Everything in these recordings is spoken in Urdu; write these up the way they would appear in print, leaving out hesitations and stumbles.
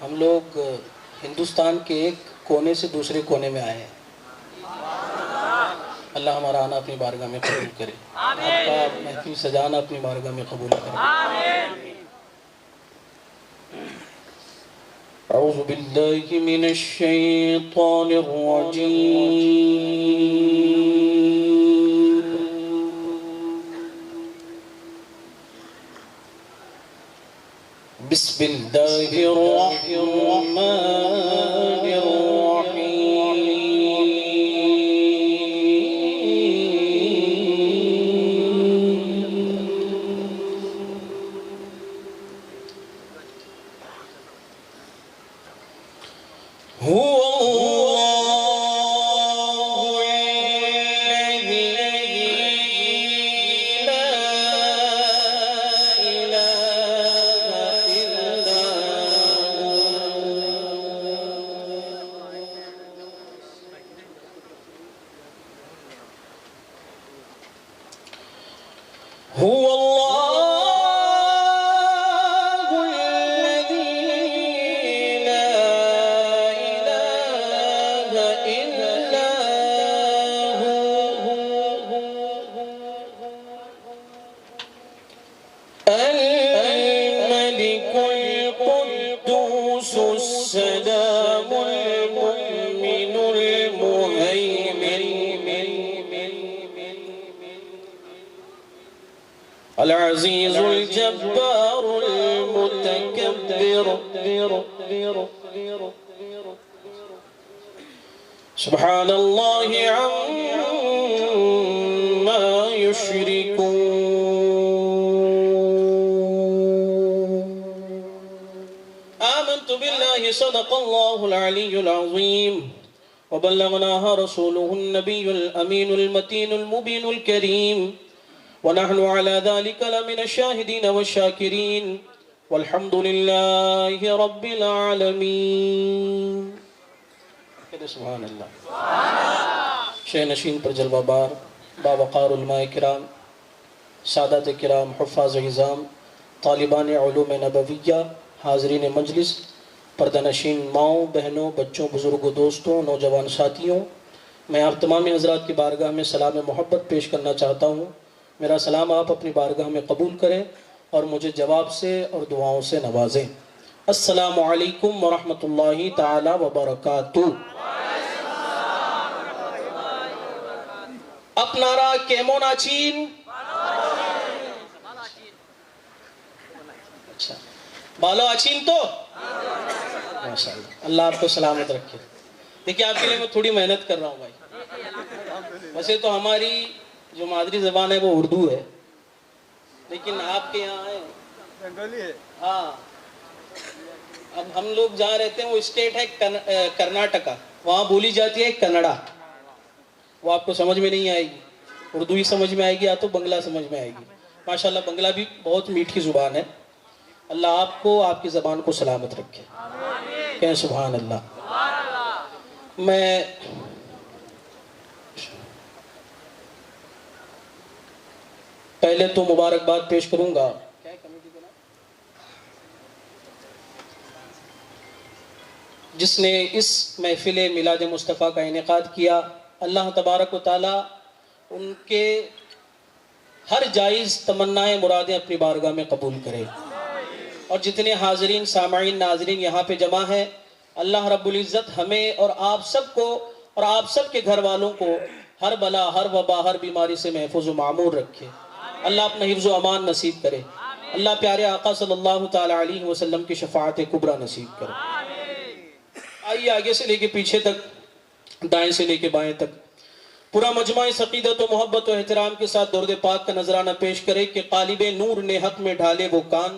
ہم لوگ ہندوستان کے ایک کونے سے دوسرے کونے میں آئے ہیں. اللہ ہمارا آنا اپنی بارگاہ میں قبول کرے. آپ کا محفل سجانا اپنی بارگاہ میں قبول کرے. اعوذ باللہ من الشیطان الرجیم. بسم اللہ الرحمن العزيز الجبار المتكبر سبحان الله عما يشركون. آمنت بالله صدق الله العلي العظيم وبلغناها رسوله النبي الأمين المتين المبين الكريم ونحن على ذلك لمن الشاهدين والشاكرين والحمد لله رب العالمين. سبحان اللہ. شہ نشین پر جلوہ بار باوقار علماء کرام، سادات کرام، حفاظ عظام، طالبان علوم نبویہ، حاضرین مجلس، پردہ نشین ماؤں، بہنوں، بچوں، بزرگوں، دوستوں، نوجوان ساتھیوں، میں آپ تمام حضرات کی بارگاہ میں سلام محبت پیش کرنا چاہتا ہوں. میرا سلام آپ اپنی بارگاہ میں قبول کریں اور مجھے جواب سے اور دعاؤں سے نوازیں. السلام علیکم ورحمۃ اللہ تعالی وبرکاتہ. اپنارا کیمون آچین. اچھا بالا آچین تو ماشاءاللہ. اللہ آپ کو سلامت رکھے. دیکھیں آپ کے لیے میں تھوڑی محنت کر رہا ہوں بھائی. ویسے تو ہماری جو مادری زبان ہے وہ اردو ہے، لیکن آپ کے یہاں ہے ہاں. اب ہم لوگ جہاں رہتے ہیں وہ اسٹیٹ ہے کرناٹکا، وہاں بولی جاتی ہے کنڑا. وہ آپ کو سمجھ میں نہیں آئے گی. اردو ہی سمجھ میں آئے گی یا تو بنگلہ سمجھ میں آئے گی. ماشاءاللہ بنگلہ بھی بہت میٹھی زبان ہے. اللہ آپ کو آپ کی زبان کو سلامت رکھے. کہیں سبحان اللہ. میں پہلے تو مبارکباد پیش کروں گا جس نے اس محفل میلاد مصطفیٰ کا انعقاد کیا. اللہ تبارک و تعالی ان کے ہر جائز تمنائیں مرادیں اپنی بارگاہ میں قبول کرے. اور جتنے حاضرین سامعین ناظرین یہاں پہ جمع ہیں، اللہ رب العزت ہمیں اور آپ سب کو اور آپ سب کے گھر والوں کو ہر بلا، ہر وبا، ہر بیماری سے محفوظ و معمور رکھے. اللہ اپنا حفظ و امان نصیب کرے. اللہ پیارے آقا صلی اللہ تعالی علیہ وسلم کی شفاعت کبریٰ نصیب کرے. آئیے آگے سے لے کے پیچھے تک، دائیں سے لے کے بائیں تک پورا مجمع اس عقیدت و محبت و احترام کے ساتھ درود پاک کا نذرانہ پیش کرے کہ قالب نور نے حق میں ڈھالے وہ کان،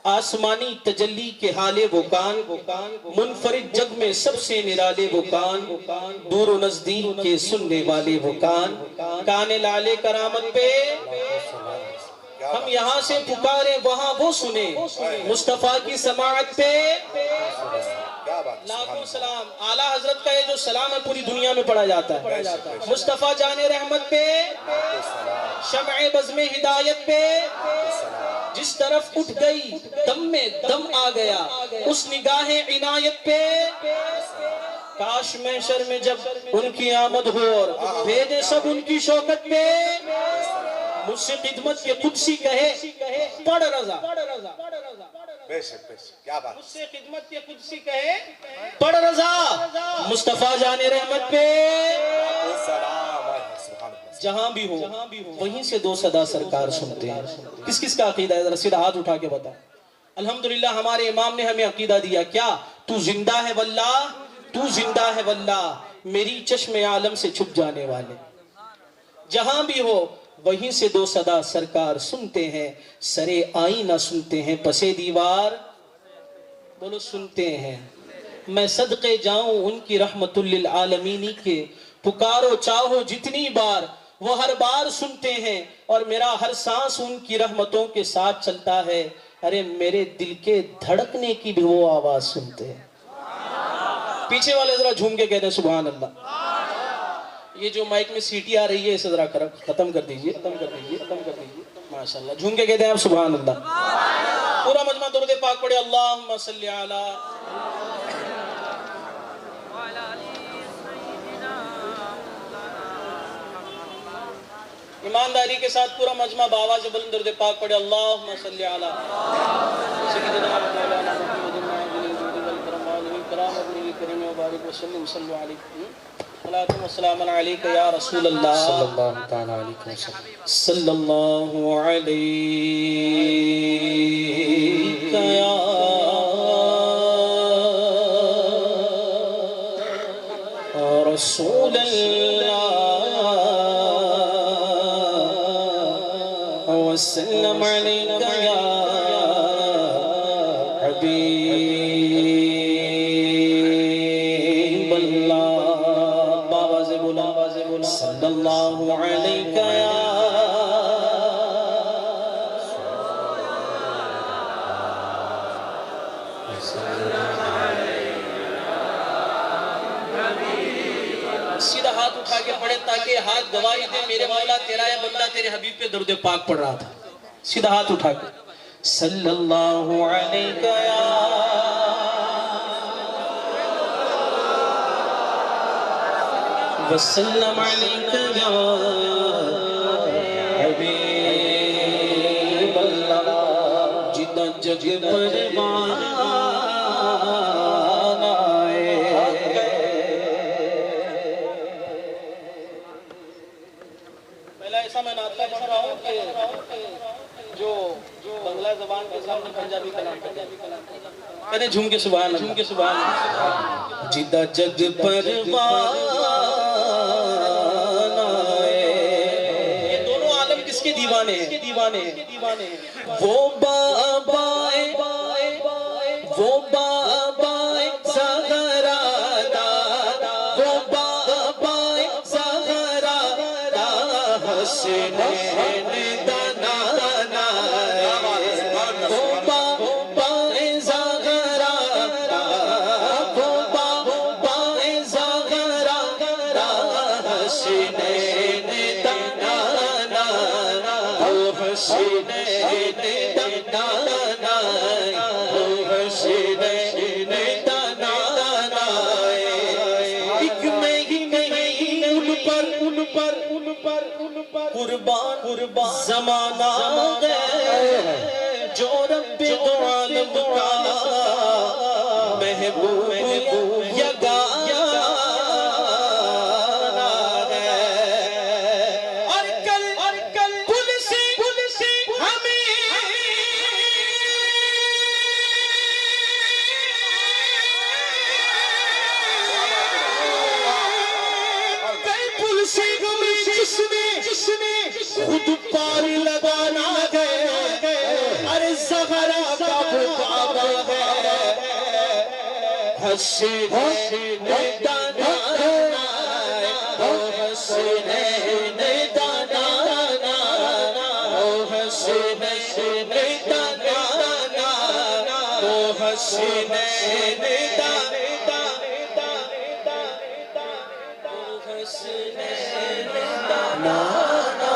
آسمانی تجلی کے حالے وہ کان، منفرد جگ میں سب سے نرالے وہ کان، دور و نزدیک کے سننے والے وہ کان، کان لالے کرامت پہ ہم یہاں سے پکارے وہاں وہ سنے، مصطفیٰ کی سماعت پہ لاکھوں سلام. اعلیٰ حضرت کا یہ جو سلام ہے پوری دنیا میں پڑھا جاتا ہے. مصطفیٰ جان رحمت پہ، شمع بزم ہدایت پہ، جس طرف اٹھ گئی دم میں دم آ گیا اس نگاہ عنایت پہ کاش محشر میں جب ان کی آمد ہو اور بھیجے سب ان کی شوکت پہ مجھ سے خدمت کے قدسی کہے پڑھ رضا بے شک کیا بات مجھ سے خدمت کے قدسی کہے پڑھ رضا مصطفیٰ جان رحمت پہ جہاں بھی ہو وہیں سے دو صدا سرکار سنتے ہیں کس کس کا عقیدہ ہے ذرا سیدھا ہاتھ اٹھا کے بتا الحمدللہ ہمارے امام نے ہمیں عقیدہ دیا کیا تو زندہ ہے واللہ تو زندہ ہے واللہ میری چشم عالم سے چھپ جانے والے جہاں بھی ہو وہیں سے دو صدا سرکار سنتے ہیں سرے آئینہ سنتے ہیں پسے دیوار بولو سنتے ہیں میں صدقے جاؤں ان کی رحمت للعالمینی کے پکارو چاہو جتنی بار وہ ہر بار سنتے ہیں اور میرا ہر سانس ان کی رحمتوں کے ساتھ چلتا ہے ارے میرے دل کے دھڑکنے کی بھی وہ آواز سنتے ہیں پیچھے والے ذرا جھوم کے کہتے ہیں سبحان اللہ یہ جو مائک میں سیٹی آ رہی ہے اسے ذرا ختم کر دیجئے ماشاءاللہ جھوم کے کہتے ہیں آپ سبحان اللہ پورا مجمع درود پاک پڑھے اللہم صلی علی ایمانداری کے ساتھ پورا مجمع بآواز بلند درود پاک پڑھے اللہم صلی علی سیدنا مولانا محمد کریم وبارک وسلم صلی اللہ علیہ صلاة والسلام علیکہ یا رسول اللہ صلی اللہ تعالی علیہ وسلم صلی اللہ علیکہ یا رسول اللہ وسلم علیکہ یا حبیب صلی اللہ علیکہ یا سیدھا ہاتھ اٹھا کے پڑھے تاکہ ہاتھ گواہی دے میرے مولا تیرا ہے بندہ تیرے حبیب پہ درود پاک پڑھ رہا تھا سیدھا ہاتھ اٹھا کے صلی اللہ علیکہ یا وسلم علیکہ یا حبیب اللہ جدہ جگ پروان آئے پہلا ایسا میں نعت پڑھ رہا ہوں کہ جو بنگلہ زبان کے سامنے پنجابی کلام کہتے جھوم کے سبحان اللہ جدہ جگ پروان دیوانے وہ بابائے زہرا دا وہ بابائے زہرا دا حسنین دا نانا وہ بابائے زہرا دا وہ بابائے زہرا دا حسنین دا نانا حسنین دا نانا حسنین دا نانا ایک میں ہی ان پر قربان زمانہ ہے جو رب دو عالم کا محبوب یگانہ خود پاری لگانا ہے ارے زہرا کا بابا ہے حسنین دا نانا حسنین دا نانا حسنین دا نانا حسنین دا حسنین دا نانا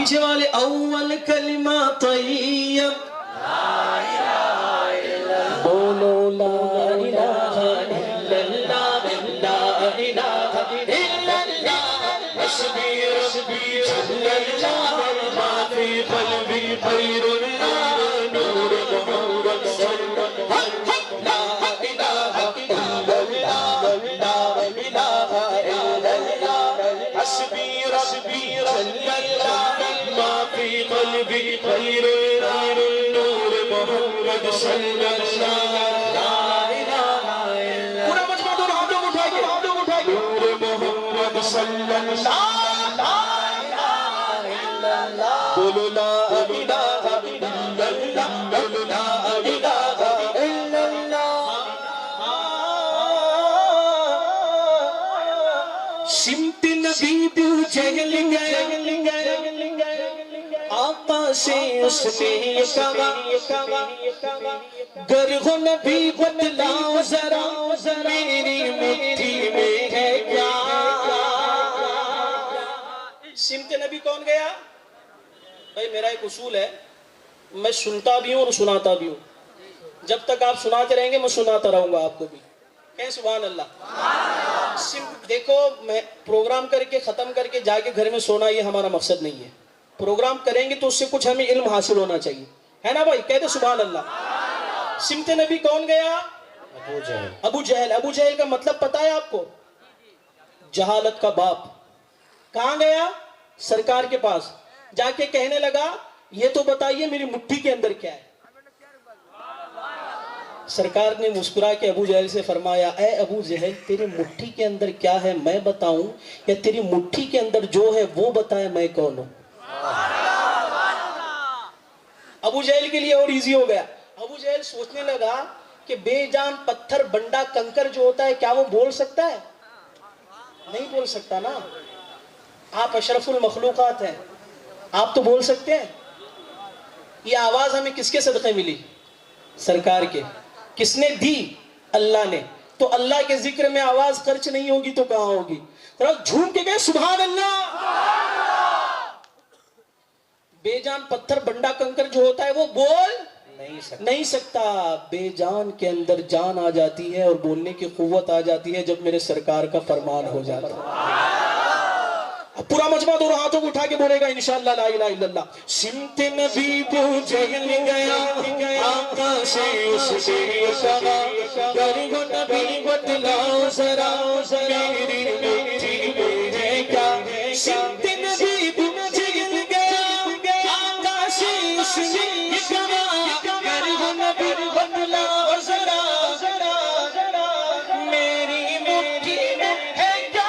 پیچھے والے اول کلمہ طیب بولو لا الہ الا اللہ لا الہ الا اللہ حسبی ربی جل اللہ ما فی قلبی خیر اللہ نور محمد صلی اللہ لا الہ الا اللہ لا الہ الا اللہ حسبی ربی جل اللہ ما فی قلبی خیر اللہ نور محمد صلی اللہ لا الہ الا پورا مجمع دونوں ہاتھوں اٹھائیں نور محمد صلی اللہ بولو لا الہ الا اللہ بولو لا الہ الا اللہ سمت نبی بو جہل گئے آقا سے اس نے یہ کہا گر ہو نبی بتلاؤ ذرا میری مٹھی میں ہے کیا سمت نبی کون گیا بھائی میرا ایک اصول ہے میں سنتا بھی ہوں اور سناتا بھی ہوں جب تک آپ سناتے رہیں گے میں سناتا رہوں گا آپ کو بھی کہیں سبحان اللہ دیکھو میں پروگرام کر کے ختم کر کے جا کے گھر میں سونا یہ ہمارا مقصد نہیں ہے پروگرام کریں گے تو اس سے کچھ ہمیں علم حاصل ہونا چاہیے ہے نا بھائی کہتے سبحان اللہ سمت نبی کون گیا ابو جہل ابو جہل کا مطلب پتا ہے آپ کو جہالت کا باپ کہاں گیا سرکار کے پاس جا کے کہنے لگا یہ تو بتائیے میری مٹھی کے اندر کیا ہے سرکار نے مسکرا کے ابو جہل سے فرمایا اے ابو جہل تیری مٹھی کے اندر کیا ہے میں بتاؤں یا تیری مٹھی کے اندر جو ہے وہ بتائے میں کون ہوں ابو جہل کے لیے اور ایزی ہو گیا ابو جہل سوچنے لگا کہ بے جان پتھر بنڈا کنکر جو ہوتا ہے کیا وہ بول سکتا ہے نہیں بول سکتا نا آپ اشرف المخلوقات ہیں آپ تو بول سکتے ہیں یہ آواز ہمیں کس کے صدقے ملی سرکار کے کس نے دی اللہ نے تو اللہ کے ذکر میں آواز خرچ نہیں ہوگی تو کہاں ہوگی ذرا جھوم کے گئے سبحان اللہ بے جان پتھر بنڈا کنکر جو ہوتا ہے وہ بول نہیں سکتا بے جان کے اندر جان آ جاتی ہے اور بولنے کی قوت آ جاتی ہے جب میرے سرکار کا فرمان ہو جاتا ہے پورا مجمع دونوں ہاتھوں کو اٹھا کے بولے گا انشاءاللہ لا الہ الا اللہ سمت نبی بو جہل گیا آقا سے اس نے کہا گر ہو نبی بتلاؤ ذرا میری مٹھی میں ہے کیا سمت نبی بو جہل گیا آقا سے اس نے کہا گر ہو نبی بتلاؤ ذرا میری مٹھی میں ہے کیا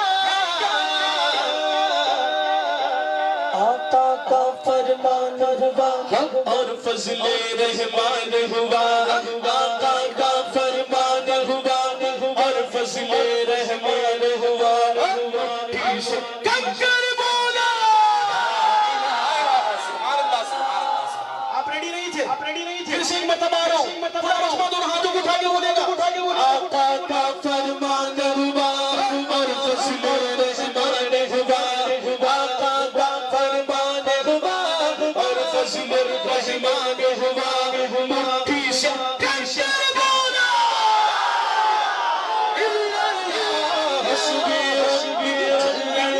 آقا کا فرمان ہوا اور فضل رحمان ہوا آقا کا فرمان ہوا اور فضل رحمان ہوا کنکر بولا آپ ریڈی نہیں تھے پھر سے ایک مرتبہ آ رہا ہوں پورا مجمع دونوں ہاتھوں کو اٹھا کے بولے گا آقا کا فرمان ہوا اور فضل رحمان ہوا آقا کا فرمان ہوا اور فضل رحمان ہوا مٹھی سے کنکر بولا حسبی ربی جل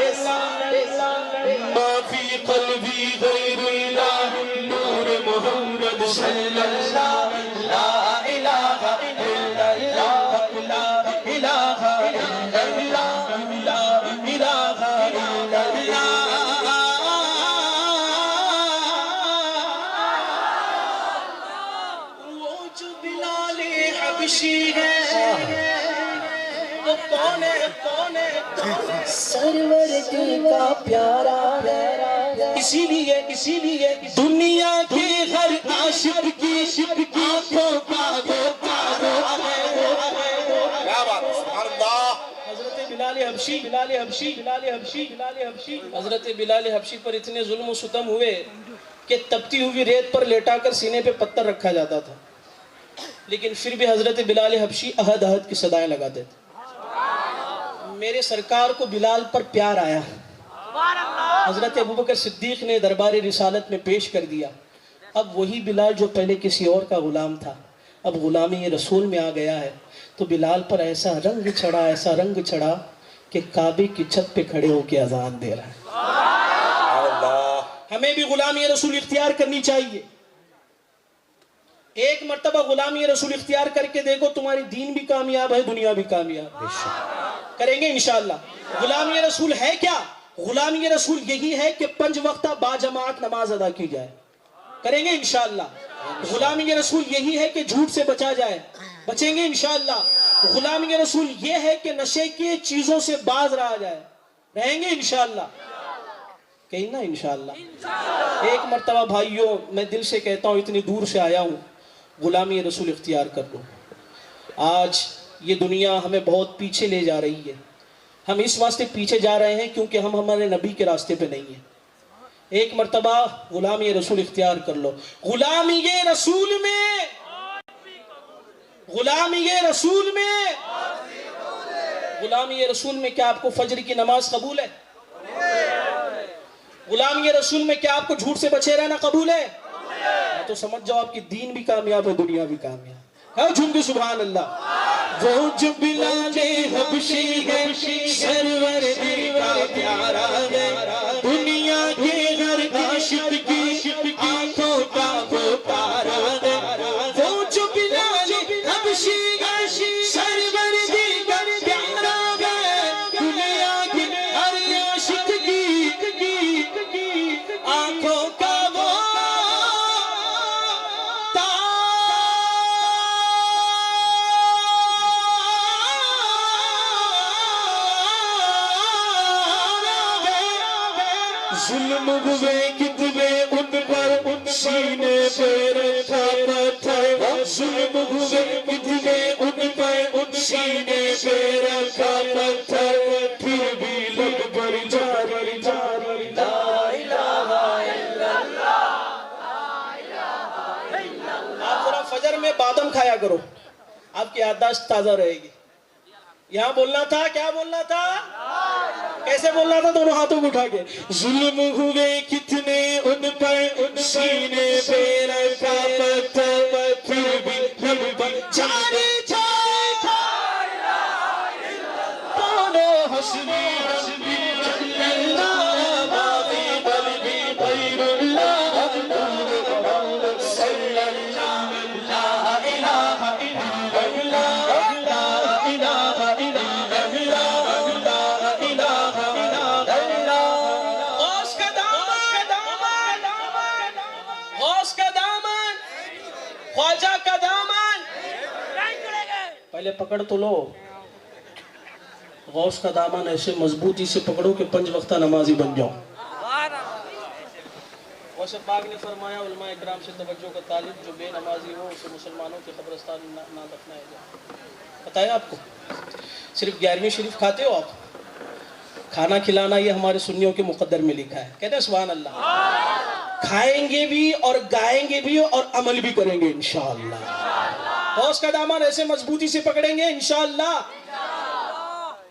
اللہ ما فی قلبی غیر اللہ نور محمد صلی اللہ لا الہ الا اللہ لا الہ الا اللہ لا الہ الا اللہ وہ جو بلال حبشی ہے وہ کون ہے سرور دل کا پیارا ہے اسی لیے دنیا کے ہر عاشق کی آنکھوں کا وہ پارا ہے کیا بات ہے سبحان اللہ حضرت بلال حبشی پر اتنے ظلم و ستم ہوئے کہ تپتی ہوئی ریت پر لیٹا کر سینے پہ پتھر رکھا جاتا تھا لیکن پھر بھی حضرت بلال حبشی احد احد کی صدائیں لگاتے تھے میرے سرکار کو بلال پر پیار آیا حضرت ابوبکر صدیق نے دربار رسالت میں پیش کر دیا. اب وہی بلال جو پہلے کسی اور کا غلام تھا اب غلامی رسول میں آ گیا ہے, تو بلال پر ایسا رنگ چڑھا کہ کعبے کی چھت پہ کھڑے ہو کے اذان دے رہا ہے. ہمیں بھی غلامی رسول اختیار کرنی چاہیے. ایک مرتبہ غلامی رسول اختیار کر کے دیکھو, تمہاری دین بھی کامیاب ہے, دنیا بھی کامیاب ہے. کریں گے انشاءاللہ. غلامی رسول ہے کیا؟ غلامی رسول یہی ہے کہ 5 وقتہ با جماعت نماز ادا کی جائے. کریں گے انشاءاللہ. غلامی رسول یہی ہے کہ جھوٹ سے بچا جائے. بچیں گے انشاءاللہ. غلامی رسول یہ ہے کہ نشے کی چیزوں سے باز رہا جائے. رہیں گے انشاءاللہ. کہیں نا انشاءاللہ. ایک مرتبہ بھائیوں میں دل سے کہتا ہوں, اتنی دور سے آیا ہوں, غلامی رسول اختیار کر لو. آج یہ دنیا ہمیں بہت پیچھے لے جا رہی ہے. ہم اس واسطے پیچھے جا رہے ہیں کیونکہ ہم ہمارے نبی کے راستے پہ نہیں ہیں. ایک مرتبہ غلامی رسول اختیار کر لو. غلامی رسول میں کیا آپ کو فجر کی نماز قبول ہے؟ غلامی رسول میں کیا آپ کو جھوٹ سے بچے رہنا قبول ہے؟ تو سمجھ جاؤ آپ کی دین بھی کامیاب ہے, دنیا بھی کامیاب. ہاں جھوم کے سبحان اللہ. وہ جو بلال حبشی ہے سرور کا پیارا ہے, دنیا کے گھر عاشق کی آنکھوں کا وہ تارا ہے. وہ جو بلال حبشی ہے سرور کا پیارا ہے, دنیا کے ہر عاشق کی آنکھوں کا وہ ظلم ہوئے کتنے ان پر سینے پہ رکھا پتھر. ظلم ہوئے کتنے ان پر سینے پہ رکھا پتھر, پھر بھی لب پر جاری لا الہ الا اللہ. آپ ذرا فجر میں بادم کھایا کرو, آپ کی یادداشت تازہ رہے گی. یہاں بولنا تھا, کیا بولنا تھا, کیسے بولنا تھا؟ دونوں ہاتھوں کو اٹھا کے. ظلم ہوئے کتنے ان پر سینے پہ رکھا پتھر, پھر بھی لب پر جاری دونوں حسبی اللہ باقی بلبی غیر اللہ صلی اللہ لا الہ الا اللہ لا الہ الا اللہ. غوث کا دامن, خواجہ کا دامن پہلے پکڑ تو لو. غوث کا دامن ایسے مضبوطی سے پکڑو کہ 5 وقتہ نمازی بن جاؤ. غوث پاک نے فرمایا علماء اکرام سے توجہ کا طالب جو بے نمازی ہو اسے مسلمانوں کے قبرستان نہ دفنایا جائے. پتہ ہے آپ کو, صرف 11ویں شریف کھاتے ہو آپ, کھانا کھلانا یہ ہمارے سنیوں کے مقدر میں لکھا ہے. کہتے ہیں سبحان اللہ. کھائیں گے بھی اور گائیں گے بھی اور عمل بھی کریں گے انشاءاللہ. غوث کا دامن ایسے مضبوطی سے پکڑیں گے انشاءاللہ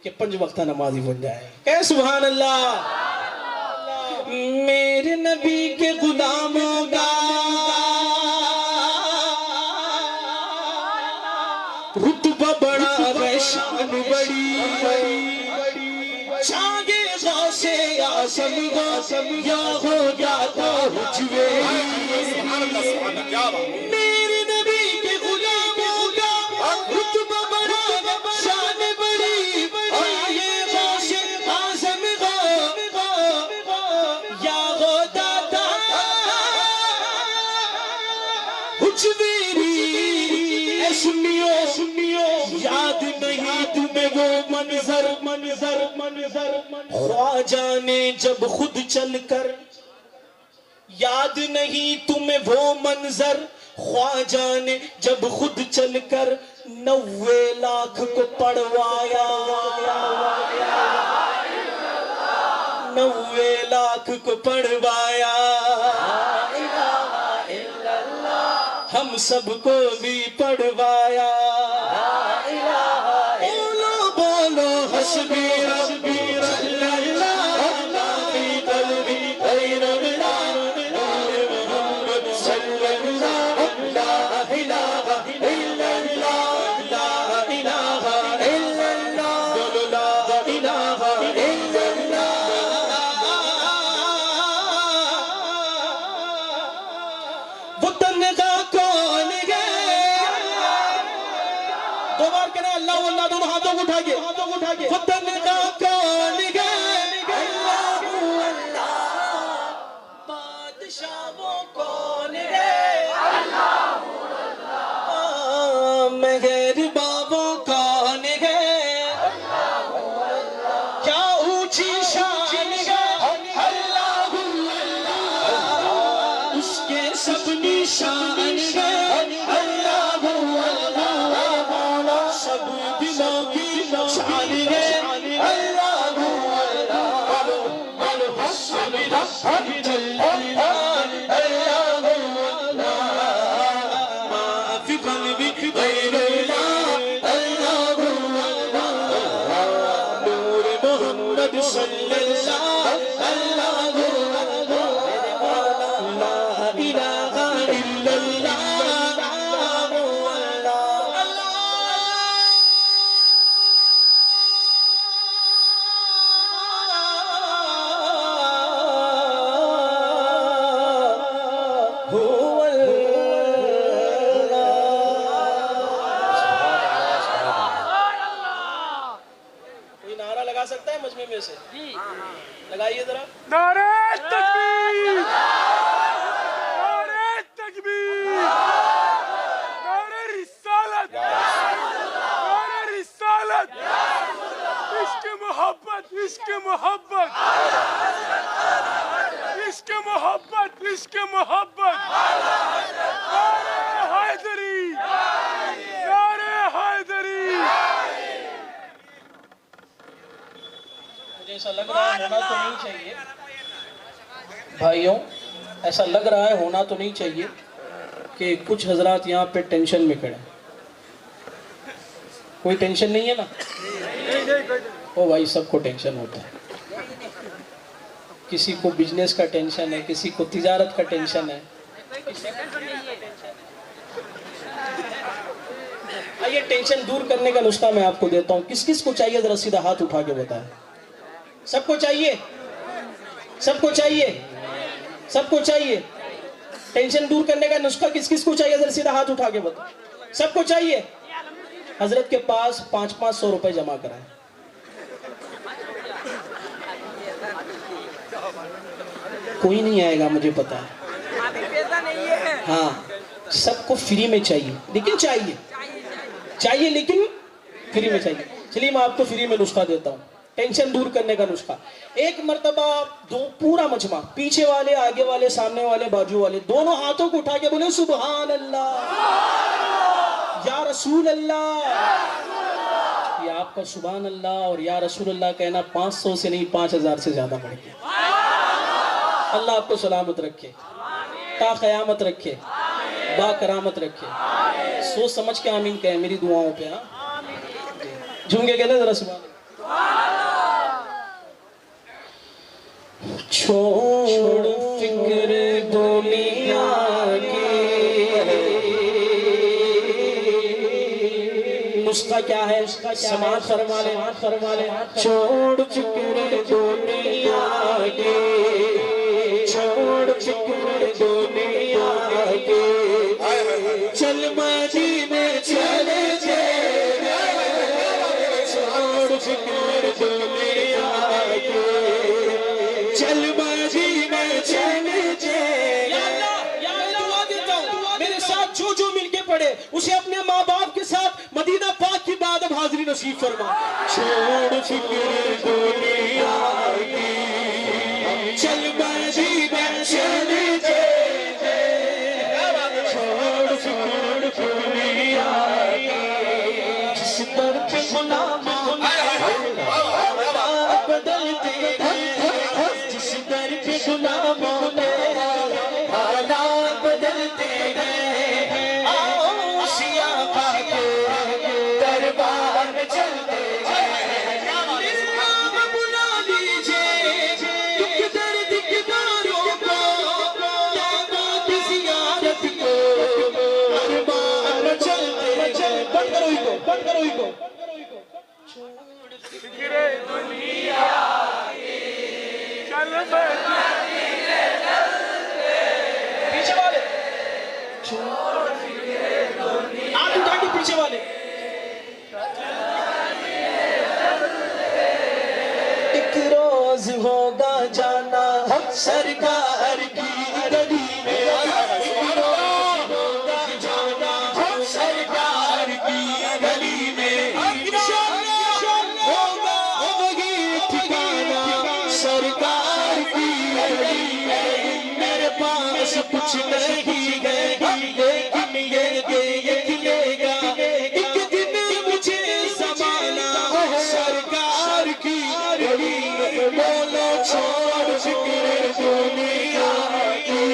کہ 5 وقتہ نمازی بن جائے. کہے سبحان اللہ. میرے نبی کے غلاموں کا رتبہ بڑا ہے, شان بڑی, چاہے غوث اعظم یا ہو جاتا حجوے. میرے نبی کے غلاموں کا رتبہ بڑا, شان بڑی, چاہے غوث اعظم یا ہو جاتا حجوے. سنیو یاد نہیں تمہیں وہ منظر خواجہ نے جب خود چل کر, یاد نہیں تمہیں وہ منظر خواجہ نے جب خود چل کر 90 لاکھ کو پڑھوایا. 90 لاکھ کو پڑھوایا. ہم سب کو بھی پڑھوایا. بولو بولو حسبی ربی اللہ فتن کا کون ہے اللہ اللہ بادشاہ وہ کون ہے اللہ اللہ مہرباں وہ کون ہے اللہ اللہ کیا اونچی شان ہے اللہ اللہ اس کے سب نشان ہے اللہ اللہ سب دلوں کی شان ہے اللہ اللہ حسن جل اللہ ما فی قلبک غیر اللہ اللہ نور محمد صلی اللہ اللہ لا الہ الا اللہ کوئی نعرہ لگا سکتا ہے مجمع میں سے لگائیے ذرا نعرہ تکبیر نعرہ تکبیر نعرہ رسالت نعرہ رسالت عشق محبت عشق محبت عشق محبت عشق محبت نعرہ حیدری نعرہ حیدری مجھے ایسا لگ رہا ہے ہونا تو نہیں چاہیے بھائیوں ایسا لگ رہا ہے ہونا تو نہیں چاہیے کہ کچھ حضرات یہاں پہ ٹینشن میں کھڑے ہیں کوئی ٹینشن نہیں ہے نا او بھائی سب کو ٹینشن ہوتا ہے کسی کو بزنس کا ٹینشن ہے کسی کو تجارت کا ٹینشن ہے آئیے ٹینشن دور کرنے کا نسخہ میں آپ کو دیتا ہوں کس کس کو چاہیے ذرا سیدھا ہاتھ اٹھا کے بتائیں سب کو چاہیے سب کو چاہیے سب کو چاہیے ٹینشن دور کرنے کا نسخہ کس کس کو چاہیے ذرا سیدھا ہاتھ اٹھا کے بتائیں سب کو چاہیے حضرت کے پاس 500 روپے جمع کرائیں کوئی نہیں آئے گا مجھے پتا ہے ہاں سب کو فری میں چاہیے لیکن چاہیے لیکن فری میں چاہیے چلیے میں آپ کو فری میں نسخہ دیتا ہوں ٹینشن دور کرنے کا نسخہ ایک مرتبہ پورا مجمع پیچھے والے آگے والے سامنے والے بازو والے دونوں ہاتھوں کو اٹھا کے بولے سبحان اللہ یا رسول اللہ یہ آپ کا سبحان اللہ اور یا رسول اللہ کہنا 500 سے نہیں 5000 سے زیادہ بڑھ گیا اللہ آپ کو سلامت رکھے تا قیامت رکھے با کرامت رکھے سوچ سمجھ کے آمین کہیں میری دعاؤں پہ ہاں جھونگے کہنے ذرا سبحان چھوڑ فکر دنیا کی نسخہ کیا ہے سماعت فرما لے چھوڑ فکر دنیا کی چھوڑ فکر دنیا کی چل مدینے چلے چھوڑ فکر دنیا کی چل مدینے چلے میرے ساتھ جو مل کے پڑھے اسے اپنے ماں باپ کے ساتھ مدینہ پاک کی بعد اب حاضری نصیب فرما چھوڑ فکر دنیا کی چل مدینے چلے چھوڑ فکر دنیا کی جس در پہ غلام بدلتے جس در پہ غلام حالات بدلتے ہیں آؤ اسی آقا کے دربار میں چلتے نام بلا لیجئے دکھ درد کداروں کو یا بات زیارت کو دربار میں چلتے بند کرو ہی کو فکر دنیا کی چل مدینے پیچھے والے ہاتھ اٹھا کے پیچھے والے سرکار کی گلی میں سرکار کی گلی میں ہوگا وہی ٹھکانہ سرکار کی گلی میں میرے پاس کچھ نہیں ہے لیکن یہ دیکھ لے گا ایک دن مجھے زمانہ سرکار کی گلی میں بولو چھوڑ فکر دنیا کی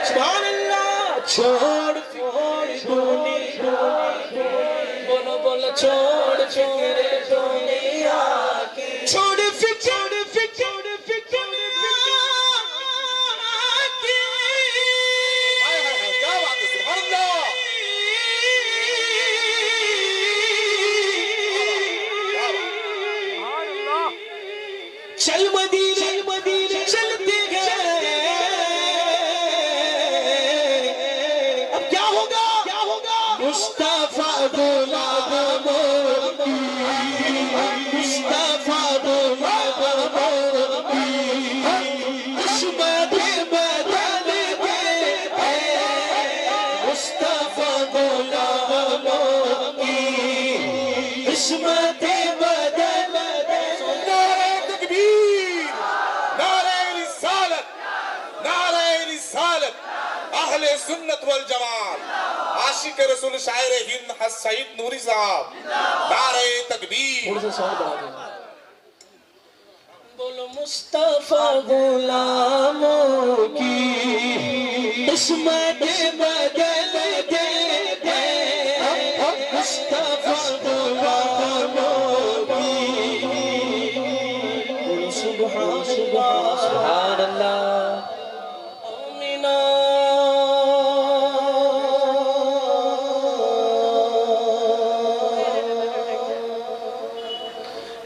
سبحان اللہ چھوڑ دنیا بولو بولو چھوڑ فکر دنیا کی چھوڑ فکر کیا بات ہے سبحان اللہ سبحان اللہ چل مدینے چلتے گئے اب کیا ہوگا مصطفیٰ غلاموں کی مصطفیٰ غلاموں کی قسمت بدل گئے مصطفیٰ غلاموں کی قسمت بدل نعرہ تکبیر نعرہ رسالت نعرہ رسالت اہل سنت والجماعت عاشق رسول شاعر ہند حسن سعید نوری صاحب نعرہ تکبیر تھوڑا سا ساؤنڈ بڑھا دیں بولو مصطفیٰ غلاموں کی قسمت بدل دے مصطفیٰ غلاموں کی بولو سبحان اللہ آمینہ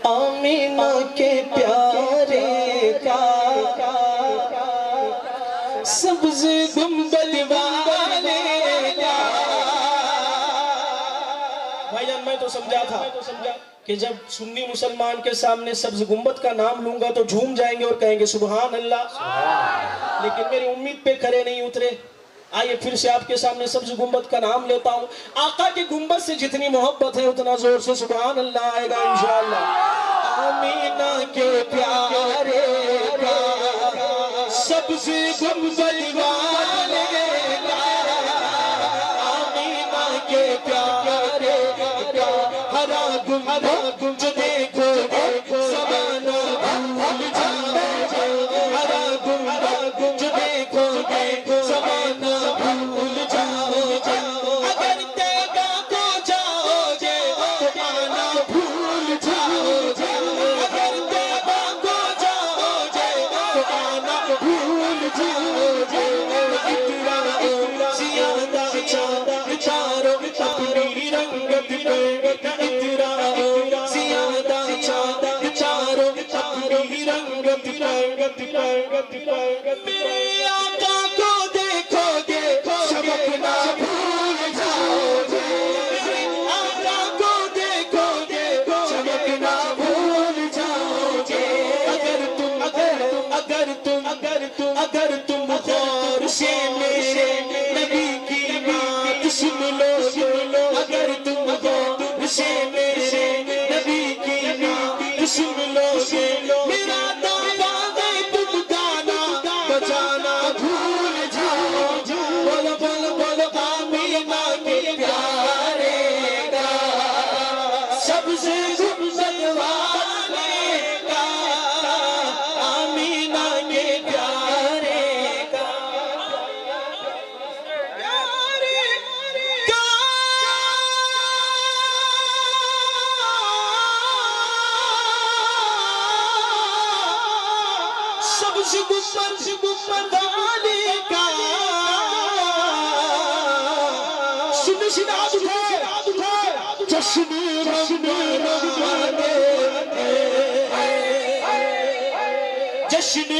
آمینہ کے پیارے کا سبز گنبد والے کا بھائی جان میں تو سمجھا تھا کہ جب سنی مسلمان کے سامنے سبز گنبد کا نام لوں گا تو جھوم جائیں گے اور کہیں گے سبحان اللہ لیکن میری امید پہ کھرے نہیں اترے آئیے پھر سے آپ کے سامنے سبز گنبد کا نام لیتا ہوں آقا کی گنبد سے جتنی محبت ہے اتنا زور سے سبحان اللہ آئے گا انشاءاللہ آمینہ کے پیارے کا سبز گنبد والے کا آمینہ کے پیارے کا ہرا گنبد جو دیکھو زمانہ بھول جاؤ ہرا گنبد جو دیکھو زمانہ بھول جاؤ اگر تیگا کو جاؤ گے تو آنا بھول جاؤ اگر تیگا کو جاؤ گے تو آنا بھول جاؤ اتنا زیادہ چاروں اپنی رنگت پہ اتنا زیادہ چاروں اپنی رنگت میرے آقا کو دیکھو گے چمکنا بھول جاؤ گے میرے آقا کو دیکھو گے چمکنا بھول جاؤ گے اگر تم غور سے میرے نبی کی بات سن لو اگر تم غور سے میرے نبی کی بات سن لو میرا دعویٰ ہے تم گانا بجانا بھول جاؤ بولو بولو بولو آمینہ کے پیارے کا سبز گنبد والے کا آمینہ کے پیارے کا سبز گنبد والے کا سن شناد اٹھائے جشن مناتے جشن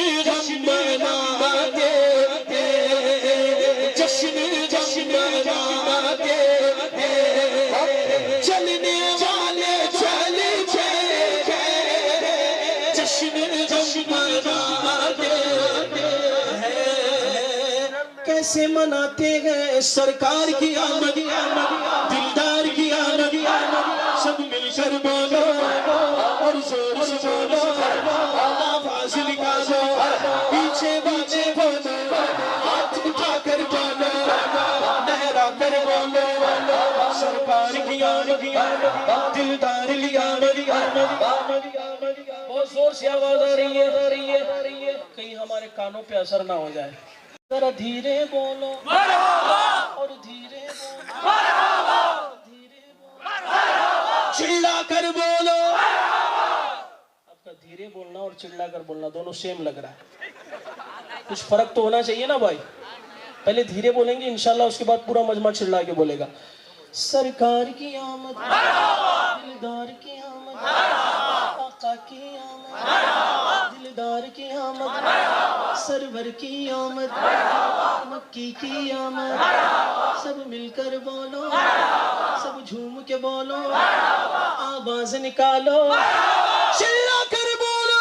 مناتے جشن مناتے چلنے والے چل جشن مناتے ہیں، کیسے مناتے ہیں سرکار کی آمد، دلدار کی آمد، سب مل کر بولو اور زور سے بولو، آواز نکالو، پیچھے پیچھے بولو، ہاتھ اٹھا کر بولو، لہرا کر بولو، سرکار کی آمد، دلدار کی آمد۔ بہت زور سے آواز آ رہی ہے، کہیں ہمارے کانوں پہ اثر نہ ہو جائے، ذرا دھیرے بولو اور دھیرے بولو، چلا کر بولو۔ آپ کا دھیرے بولنا اور چلا کر بولنا دونوں سیم لگ رہا ہے، کچھ فرق تو ہونا چاہیے نا بھائی۔ پہلے دھیرے بولیں گے انشاءاللہ، اس کے بعد پورا مجمع چلا کے بولے گا۔ سرکار کی آمد، دلدار کی آمد، آقا کی آمد، دلدار کی آمد، سرور کی آمد، مکی کی آمد، سب مل کر بولو، سب جھوم کے بولو، آواز نکالو، چلا کر بولو،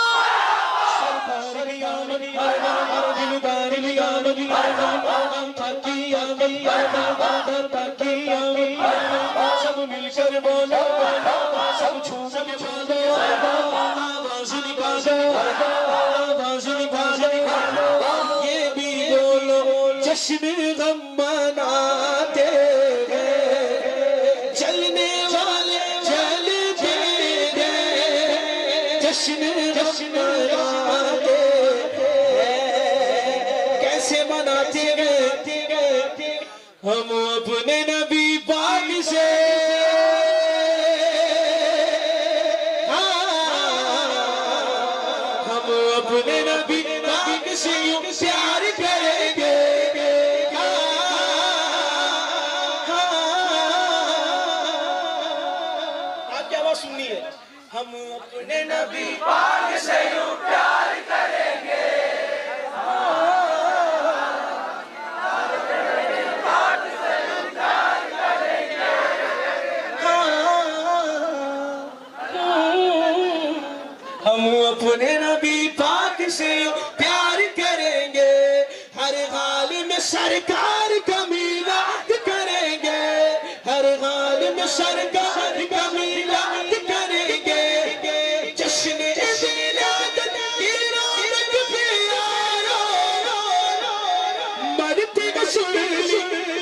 سرکار کی آمد، دلدار کی آمد، آقا کی آمد، آقا کی آمد، سب مل کر بولو، سب جھوم کے بولو، آواز نکالو، آواز نکالو، یہ بھی بولو جشن غم مناتے ہیں، جلنے والے جلتے ہیں، جشن مناتے ہیں، کیسے مناتے ہیں ہم اپنے نبی پاک سے، ہم اپنے نبی پاک سے یوں پیار کریں گے، آپ کی آواز سننی ہے، ہم اپنے نبی پاک سے یوں پیار کریں گے، ہم اپنے نبی پاک سے پیار کریں گے، ہر حال میں سرکار کا میلاد کریں گے، ہر حال میں سرکار کا میلاد کریں گے، جشن ولادت کی رونق پہ یارو، مرتے رسول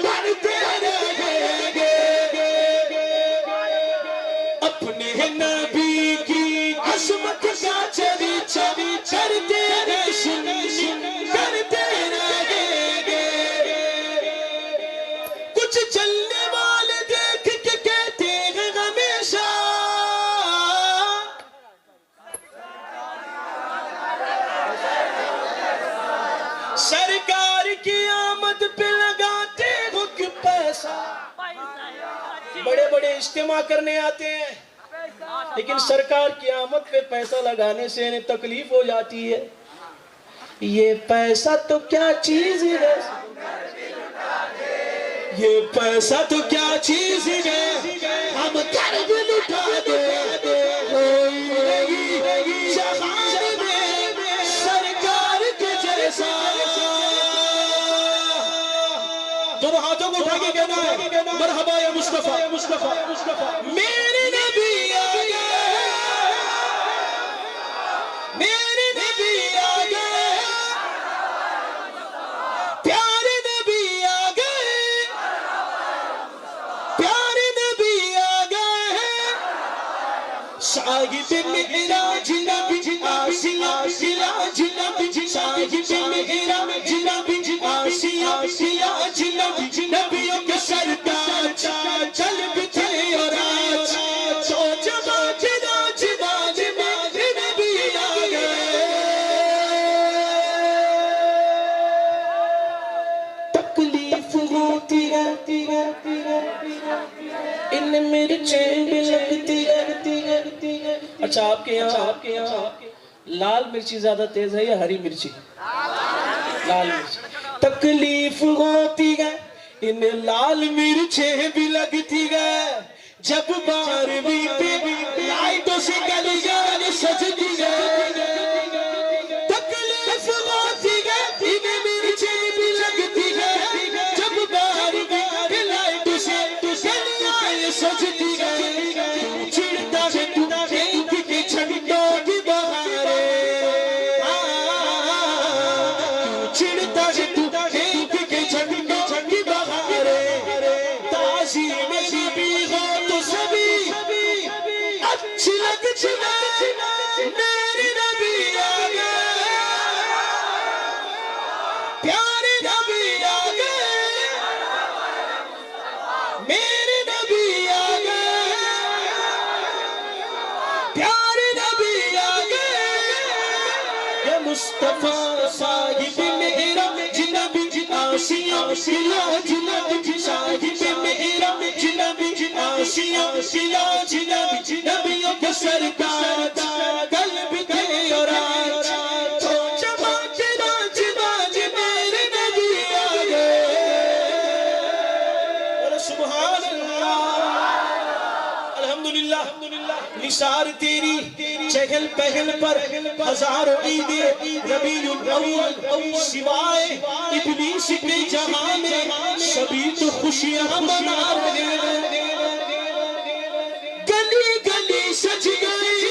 مرتے رہیں گے، اپنے نبی کی عظمت کا چری چری چرتے رشن کرتے رہیں گے، کچھ چلنے والے دیکھ کے کہتے ہیں ہمیشہ، سرکار کی آمد پہ لگاتے ہو کیوں پیسہ، بڑے بڑے اجتماع کرنے آتے ہیں لیکن سرکار کی آمد پہ پیسہ لگانے سے انہیں تکلیف ہو جاتی ہے، یہ پیسہ تو کیا چیز ہے، یہ پیسہ تو کیا چیز ہے، ہم قرض لٹا دے کوئی نہیں جہان میں سرکار کے جیسا، دونوں ہاتھوں کو اٹھا کے کہنا ہے مرحبا یا مصطفیٰ، میرے نبی آ گئے، میرے نبی آ گئے، پیارے نبی آ گئے، پیارے نبی آ گئے، صاحب معراج نبی آسیہ سراج نبی، صاحب معراج نبی آسیہ سراج نبی، نبیوں کے سردار چل بٹھے اور آج تو جماعت راج باج میں نبی آ گئے، تکلیف ہوتی ہے ان مرچیں بھی لگتی ہے، اچھا آپ کے یہاں لال مرچی زیادہ تیز ہے یا ہری مرچی؟ لال مرچی، تکلیف ہوتی ہے ان لال مرچیں بھی لگتی ہے، جب 12ویں پہ لائٹوں سے گلیاں سجتی ہے، میرے نبی آ گئے پیارے نبی آ گئے میرے نبی آ گئے پیارے نبی آ گئے یا مصطفیٰ صاحب میرا جنبی آسیاں سیا جنبی صاحب میرا جنبی آسیاں سیا جنبی نبیوں کے سرکار قلب کے اور آج تو چمک راج باج میرے نبی آ گئے سبحان اللہ الحمدللہ نثار تیری چہل پہل پر ہزاروں عیدیں ربیع الاول سوائے ابلیس کے جہاں میں سبھی تو خوشیاں منا رہے گلی گلی سج گئی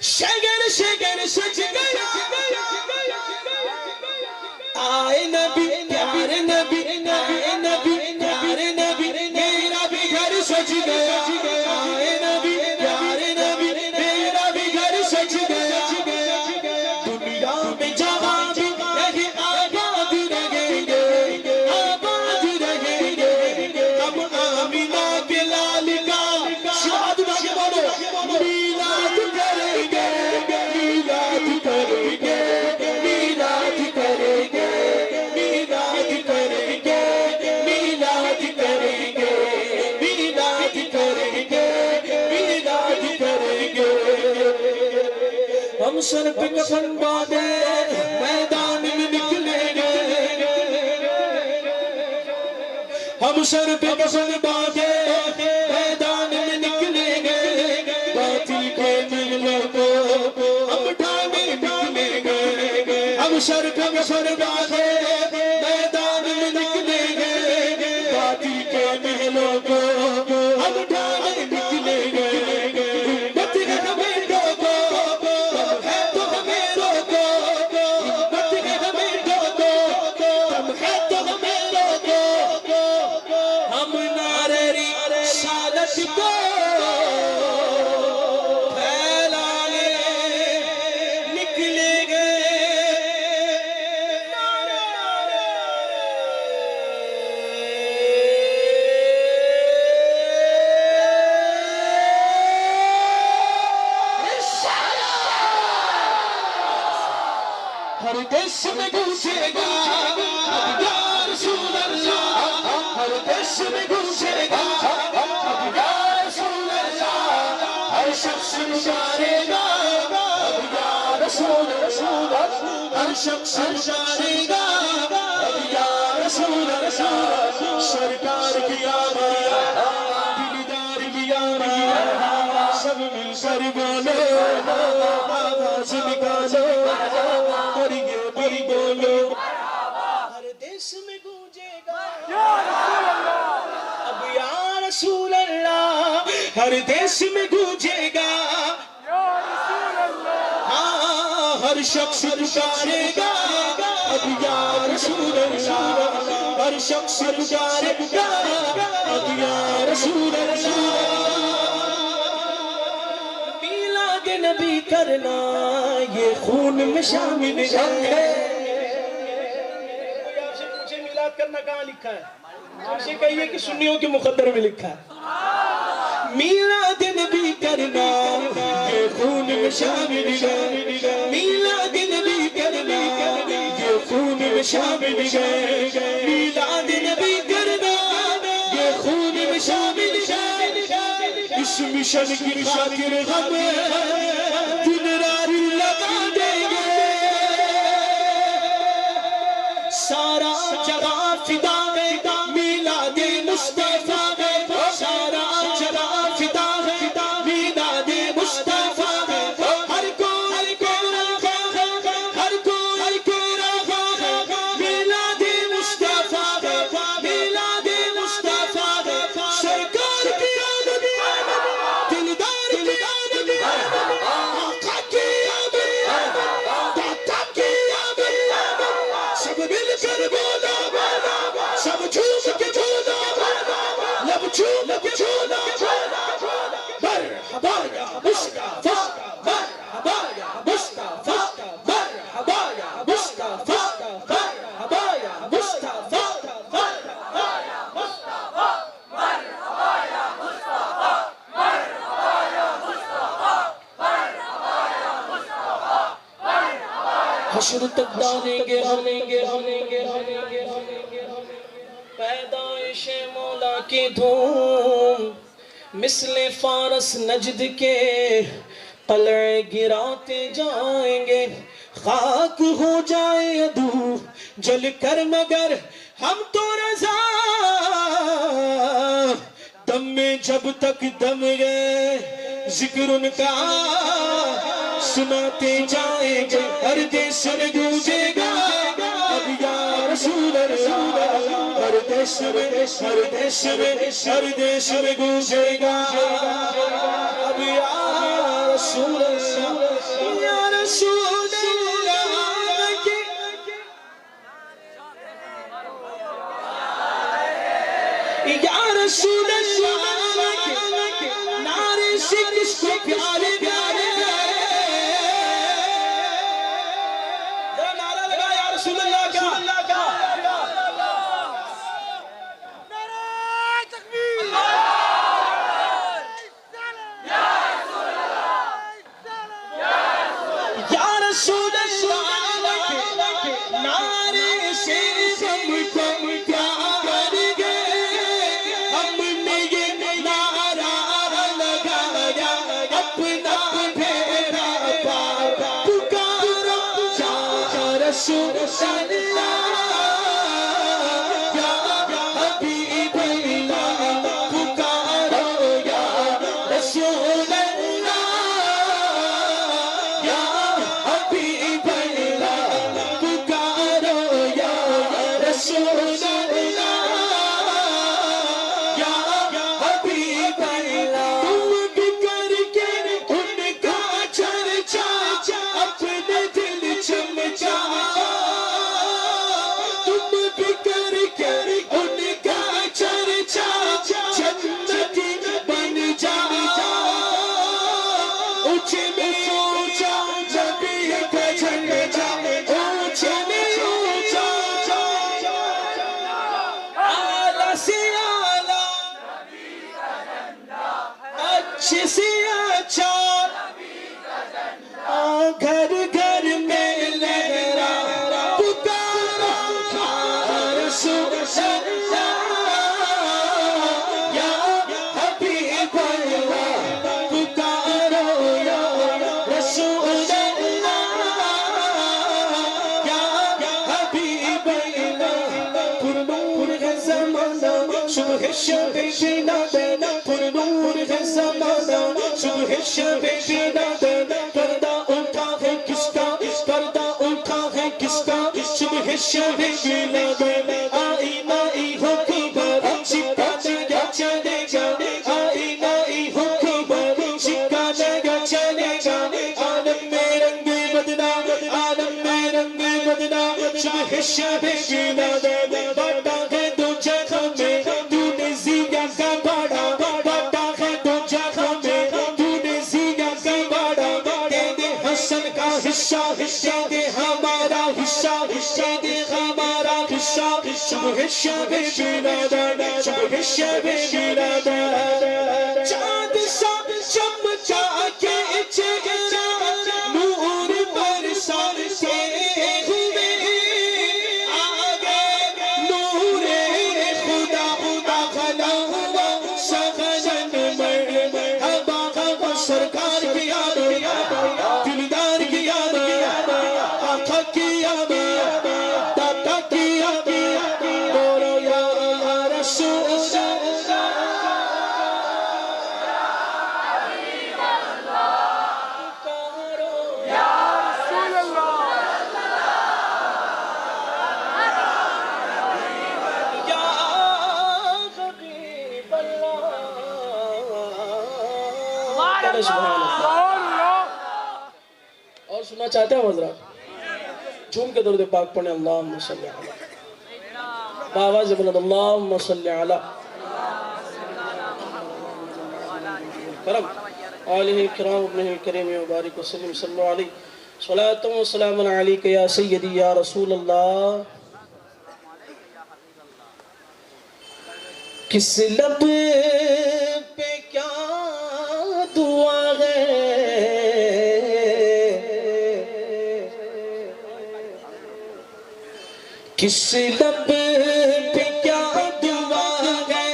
شگر شگر سج گیا آئے نبی پیارے نبی نبی پیارے نبی میرا بھی گھر سج گیا آئے نبی پیارے نبی میرا بھی گھر سج گیا دنیا میں جہاں بھی رہے آباد رہیں گے آباد رہیں گے ہم آمینہ کے لال کا شاد بڑھو میلاد کریں گے میلاد کریں گے میلاد کریں گے میلاد کریں گے میلاد کریں گے میلاد کریں گے میلاد کریں گے ہم سر پہ کفن باندھے میدان میں نکلیں گے ہم سر پہ کفن باندھے میدان میں نکلیں گے باطل کے محلوں کو ہم ڈھانے نکلیں گے ہم سر پہ کفن باندھے میدان میں نکلیں گے باطل کے محلوں کو ہم ڈھانے نکلیں گے ہمت ہے ہمیں ڈوبو تم ہے تو ہمیں روکو ہمت ہے ہمیں ڈوبو تم ہے تو ہمیں روکو ہم نعرے رسالت کو پھیلانے نکلیں گے ہر دیش میں گونجے گا یا رسول اللہ ہر دیش میں گونجے گا یا رسول اللہ ہر شخص پکارے گا یا رسول اللہ ہر شخص پکارے گا یا رسول اللہ سرکار کی آمد دلدار کی آمد سب مل کر بولو آواز نکالو اور یہ بھی بولو ہر دیش میں گونجے گا اب یا رسول اللہ ہر دیش میں گونجے گا ہاں ہر شخص پکارے گا اب یا رسول اللہ ہر شخص پکارے گا اب یا رسول اللہ میلاد نبی کرنا یہ خون میں شامل ہے کوئی آپ سے پوچھے میلاد کرنا کہاں لکھا ہے آپ سے کہیے کہ سنیوں کے مقدر میں لکھا ہے میلاد نبی کرنا یہ خون میں شامل ہے میلاد نبی کرنا یہ خون میں شامل ہے میلاد نبی کرنا یہ خون میں شامل ہے اس مشن کی خاطر ہم دن رات لگا دیں گے سارا جہاں فدا ہے میلاد مصطفیٰ ہے سارا جہاں فدا ہے میلاد مصطفیٰ ہے ہر کوئی ہر کوئی میلاد مصطفیٰ ہے میلاد مصطفیٰ ہے سرکار کی آمد دلدار کی آمد آقا کی آمد داتا کی آمد سب مل کر بولا حشر تک ڈالیں گے پیدائش مولا کی دھوم مثل فارس نجد کے قلعے گراتے جائیں گے خاک ہو جائے ادو جل کر مگر ہم تو رضا دم میں جب تک دم گئے ذکر ان کا سناتے جائیں گے ہر دیش میں گونجے گا اب یا رسول اللہ ہر دیش میں گونجے گا اب یا رسول اللہ یا رسول اللہ یا رسول اللہ نعرے سے کس کو پیارے پیارے نعرہ لگا یا رسول اللہ کا یا رسول اللہ نعرے سے ہم کو پیار گئے ہم نے یہ نعرہ لگایا اپنا بھیرا پار پکارو یا رسول اللہ یا حبیب اللہ پکارو یا رسول اللہ یا حبیب اللہ پکارو یا رسول اللہ یا حبیب اللہ تم بھی کر کے ان کا چرچا اپنے دل چمچا تم بھی کر کے ان کا چرچا جنتی بن جا اونچے میں اونچا جب ایک جھنڈا اونچے میں اونچا اعلیٰ سے اعلیٰ اچھے سے اچھا گھر گھر میں لہرا پکارو یا رسول اللہ یا حبیب اللہ پکارو یا رسول اللہ یا حبیب اللہ پر نور ہے زمانہ صبح شب بلادہ پر نور ہے زمانہ صبح شب بلادہ پردہ اٹھا ہے کس کا پردہ اٹھا ہے کس کا صبح شب بلادہ آئینہ ای حکومت سکھانے گا چلے گا آئینہ ای حکومت سکھانے گا چلے گا عالم میں رنگ بدنا عالم میں رنگ بدنا صبح شب بلادہ باٹا ہے دو جگہ میں تو نے زیگا کا باڑا باٹا ہے دو جگہ میں تو نے زیگا کا باڑا دے دے حسن کا حصہ دے دے ہمارا حصہ دے دے ہمارا حصہ صبح شب بلادہ صبح شب بلادہ چاند سا چمچا کے چہرہ نور برساتے ہوئے آگے نور خدا داخلہ ہوا سغن مرحبا سرکار کی یاد دلدار کی یاد آقا کی یاد داتا کی یاد بولو یا رسول رسول اللہ یا حبیب اللہ سبحان اللہ اور سننا چاہتے ہیں حضرات جھوم کے درود پاک پڑھیں اللہم صلی علی باواز بلند اللہم صلی علی کرم آلہ کرام ابنہ کریم وبارک وسلم صلی اللہ علیہ صلاة و سلام علیک یا سیدی یا رسول اللہ کس لب پہ کیا دعا ہے کس لب پہ کیا دعا ہے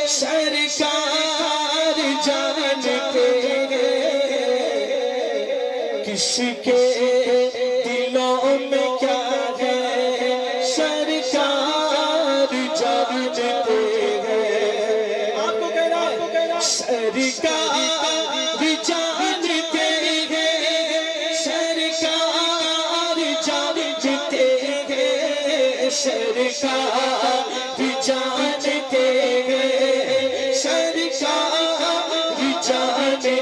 سرکار جانتے ہیں، کس کے دلوں میں کیا ہے سرکار جانتے ہیں، آپ کو کہہ رہا ہے سرکار جانتے ہیں، سرکار جانتے ہیں، سرکار جانتے ہیں، سرکار جانتے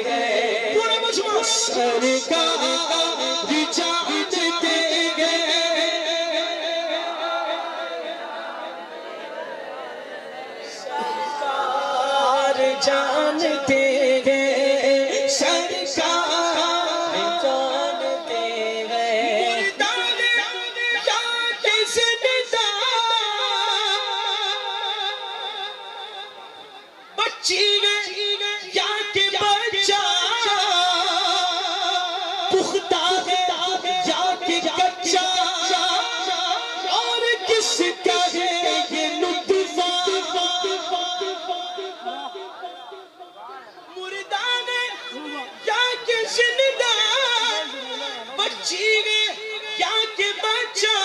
ہیں، پورا مجموعہ سرکار جانتے ہیں، سرکار جانتے ہیں، سرکار جانتے ہیں، مردان یا کس ندا بچی یا کہ بچہ پختہ یا کہ کچا، اور کس کا ہے یہ لطفہ، مردان یا کہ زندہ بچی یا کہ بچہ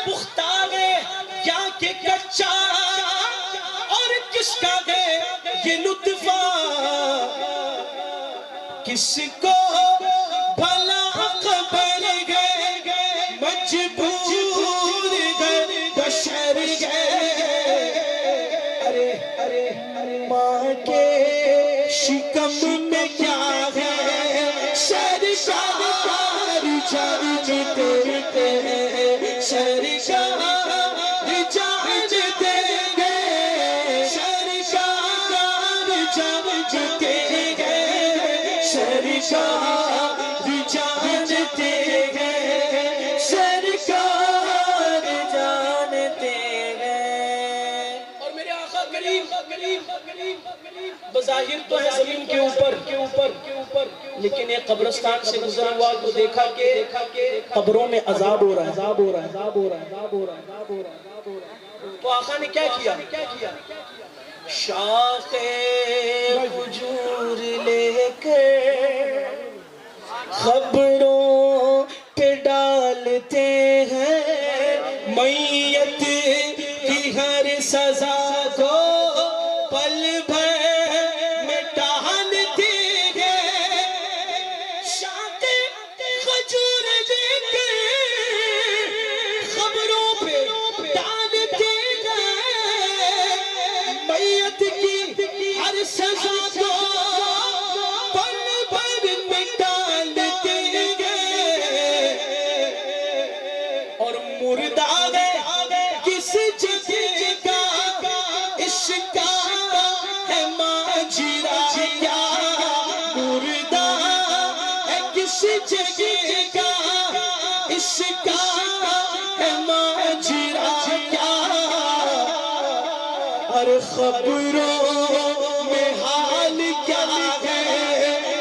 پختہ یا کہ کچا، اور کس کا ہے یہ لطفہ، کس کو بھلا خبر ہے مجبور ہے بشر ہے، ارے ماں کے شکم میں کیا ہے سرکار جانتے ہیں، سرکار جانتے ہیں، سرکار جانتے ہیں، سرکار جانتے ہیں، سرکار جانتے ہیں، اور میرے آقا کریم بظاہر تو ہے زمین کے اوپر، لیکن ایک قبرستان سے گزرا ہوا تو دیکھا کہ قبروں میں عذاب ہو رہا ہے، تو آقا نے کیا کیا؟ شاخ کھجور لے کر خبروں پہ ڈالتے ہیں، میت کی ہر سزا کو پل بھر میں ڈالتے ہیں، شاخ کھجور لے کر خبروں پہ ڈالتے ہیں، میت کی ہر سزا کو پل بھر میں ڈالتے ہیں، اور مردہ کس جگہ کا اس کا ہے ماجرا کیا، مردہ ہے کس جگہ کا اس کا ہے ماجرا کیا، اور خبروں میں حال کیا ہے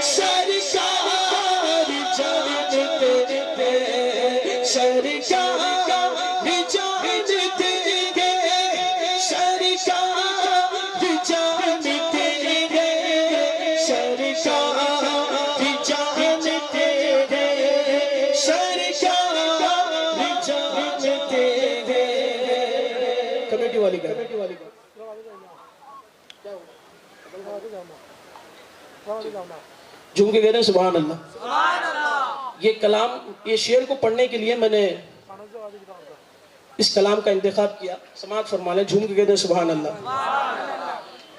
سرکار جانتے ہیں، سرکار جانتے ہیں، سرکار جانتے ہیں، سرکار جانتے ہیں، سرکار جانتے ہیں، کمیٹی والی کا جھوم کے کہہ رہے ہیں سبحان اللہ۔ یہ کلام، یہ شعر کو پڑھنے کے لیے میں نے اس کلام کا انتخاب کیا، سماعت فرما لیں، جھوم کے کہہ رہے ہیں سبحان اللہ۔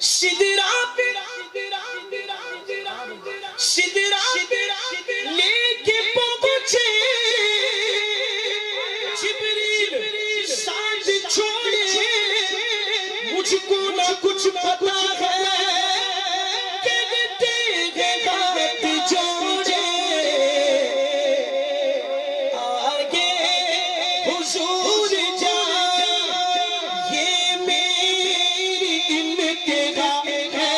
سدرا لے کے پہنچے جبریل ساتھ چھوڑے، مجھ کو نہ کچھ پتا ہے، کہتے ہیں بات جوڑے، آگے حضور جائے یہ میری انتہا ہے،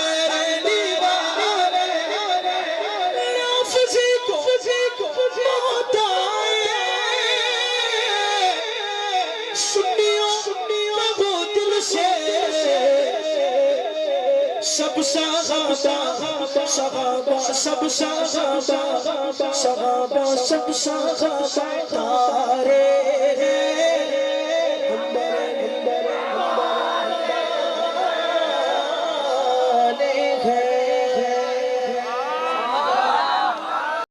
سنیوں وہ دل سے سب صحابہ صحابہ سب صحابہ صحابہ سب صحابہ تارے